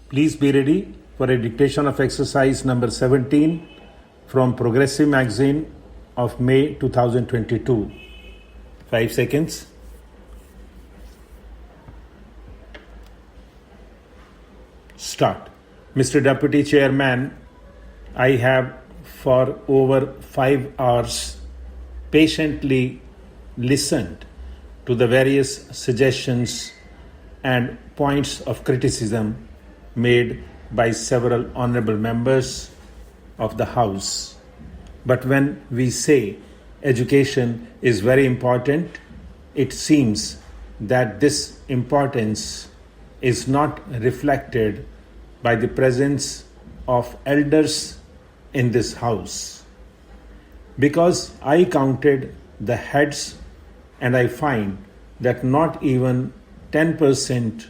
Please be ready for a dictation of exercise number 17 from Progressive Magazine of May 2022. 5 seconds. Start. Mr. Deputy Chairman, I have for over 5 hours patiently listened to the various suggestions and points of criticism made by several honorable members of the House. But when we say education is very important, it seems that this importance is not reflected by the presence of elders in this House. Because I counted the heads and I find that not even 10%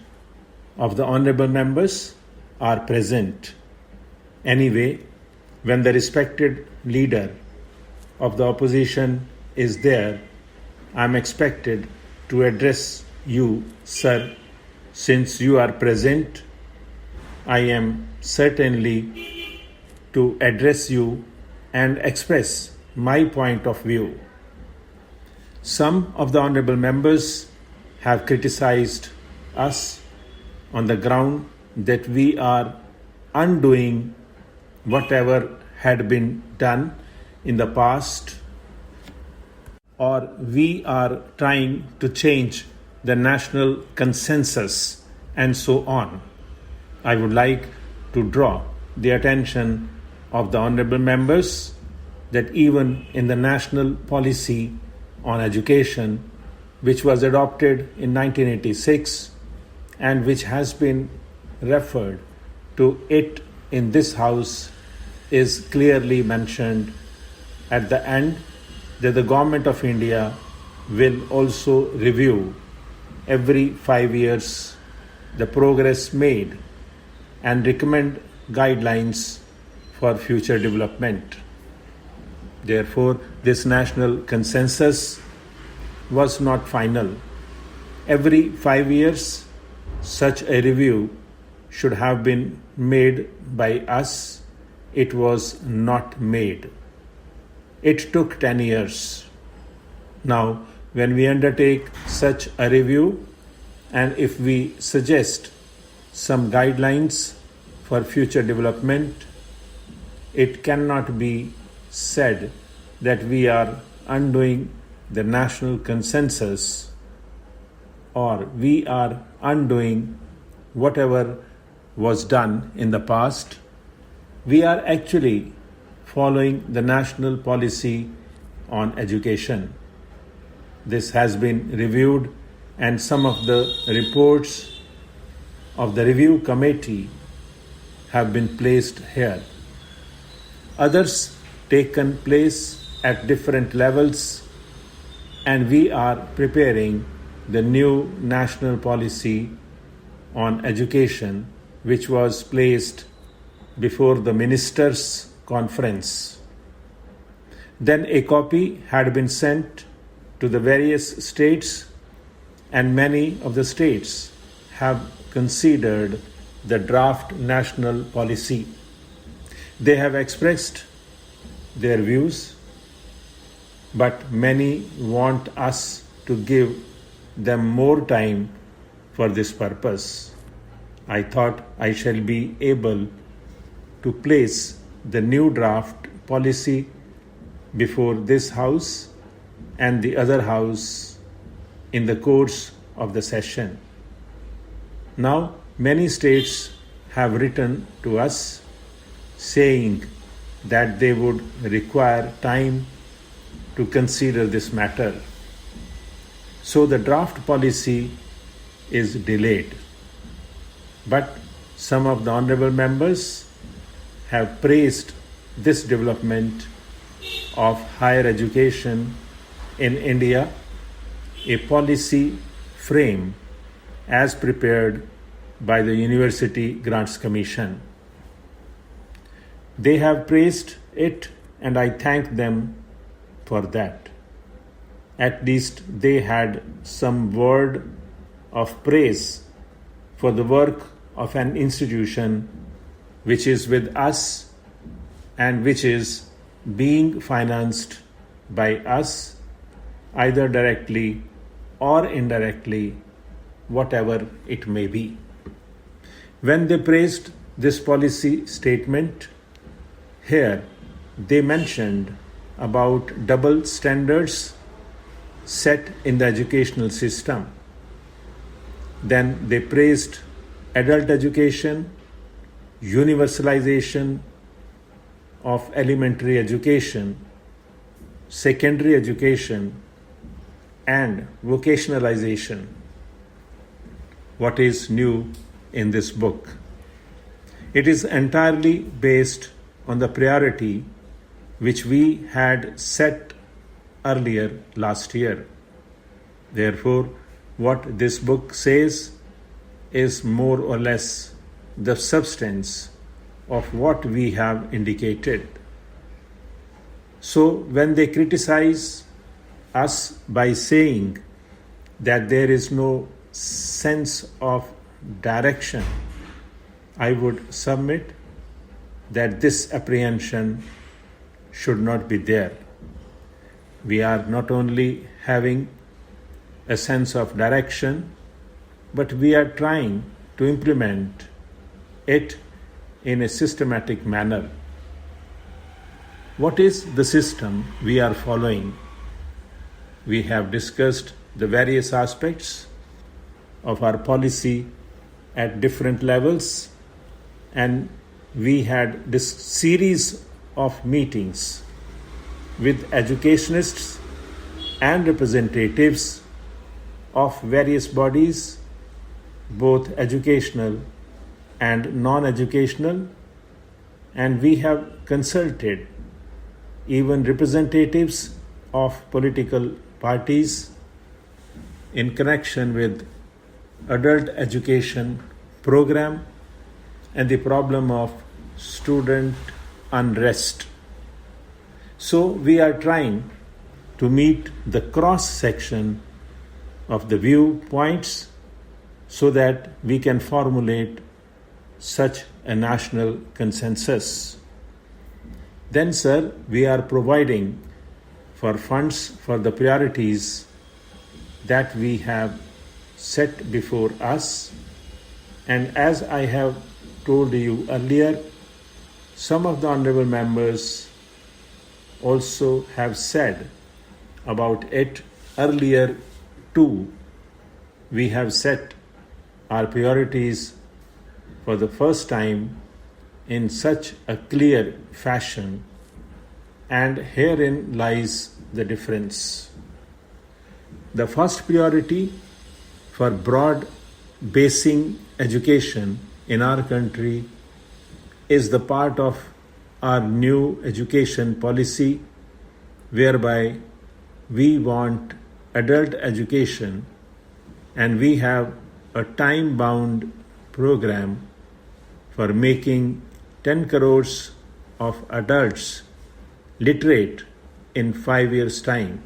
of the honorable members are present. Anyway, when the respected leader of the opposition is there, I am expected to address you, sir. Since you are present, I am certainly to address you and express my point of view. Some of the honorable members have criticized us on the ground that we are undoing whatever had been done in the past, or we are trying to change the national consensus and so on. I would like to draw the attention of the honorable members that even in the national policy on education, which was adopted in 1986 and which has been referred to it in this House, is clearly mentioned at the end that the Government of India will also review every 5 years the progress made and recommend guidelines for future development. Therefore, this national consensus was not final. Every 5 years, such a review should have been made by us. It was not made. It took 10 years. Now, when we undertake such a review, and if we suggest some guidelines for future development, it cannot be said that we are undoing the national consensus or we are undoing whatever was done in the past. We are actually following the national policy on education. This has been reviewed, and some of the reports of the review committee have been placed here. Others taken place at different levels, and we are preparing the new national policy on education, which was placed before the ministers' conference. Then a copy had been sent to the various states, and many of the states have considered the draft national policy. They have expressed their views, but many want us to give them more time for this purpose. I thought I shall be able to place the new draft policy before this House and the other House in the course of the session. Now, many states have written to us saying that they would require time to consider this matter. So the draft policy is delayed. But some of the honorable members have praised this development of higher education in India, a policy frame as prepared by the University Grants Commission. They have praised it, and I thank them for that. At least they had some word of praise for the work of an institution which is with us and which is being financed by us, either directly or indirectly, whatever it may be. When they praised this policy statement, here they mentioned about double standards set in the educational system. Then they praised adult education, universalization of elementary education, secondary education, and vocationalization. What is new in this book? It is entirely based on the priority which we had set earlier last year. Therefore, what this book says is more or less the substance of what we have indicated. So, when they criticize us by saying that there is no sense of direction, I would submit that this apprehension should not be there. We are not only having a sense of direction, but we are trying to implement it in a systematic manner. What is the system we are following? We have discussed the various aspects of our policy at different levels, and we had this series of meetings with educationists and representatives of various bodies, both educational and non-educational, and we have consulted even representatives of political parties in connection with adult education program and the problem of student unrest. So we are trying to meet the cross section of the viewpoints so that we can formulate such a national consensus. Then, sir, we are providing for funds for the priorities that we have set before us. And as I have told you earlier, some of the honorable members also have said about it earlier too. We have set our priorities for the first time in such a clear fashion, and herein lies the difference. The first priority for broad basing education in our country is the part of our new education policy, whereby we want adult education and we have a time-bound program for making 10 crores of adults literate in 5 years' time.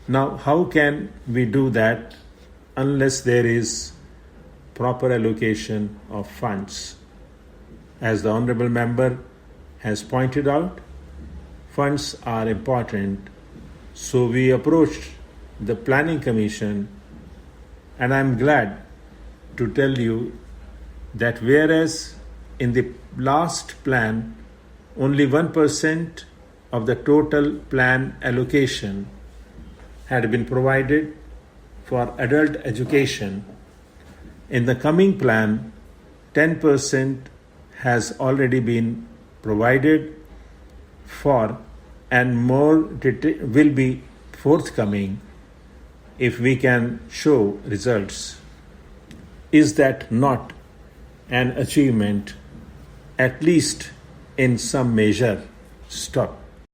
Now, how can we do that unless there is proper allocation of funds? As the Honorable Member has pointed out, funds are important. So we approached the Planning Commission, and I am glad to tell you that whereas in the last plan only 1% of the total plan allocation had been provided for adult education, in the coming plan 10% has already been provided for, and more will be forthcoming if we can show results. Is that not an achievement, at least in some measure? Stop.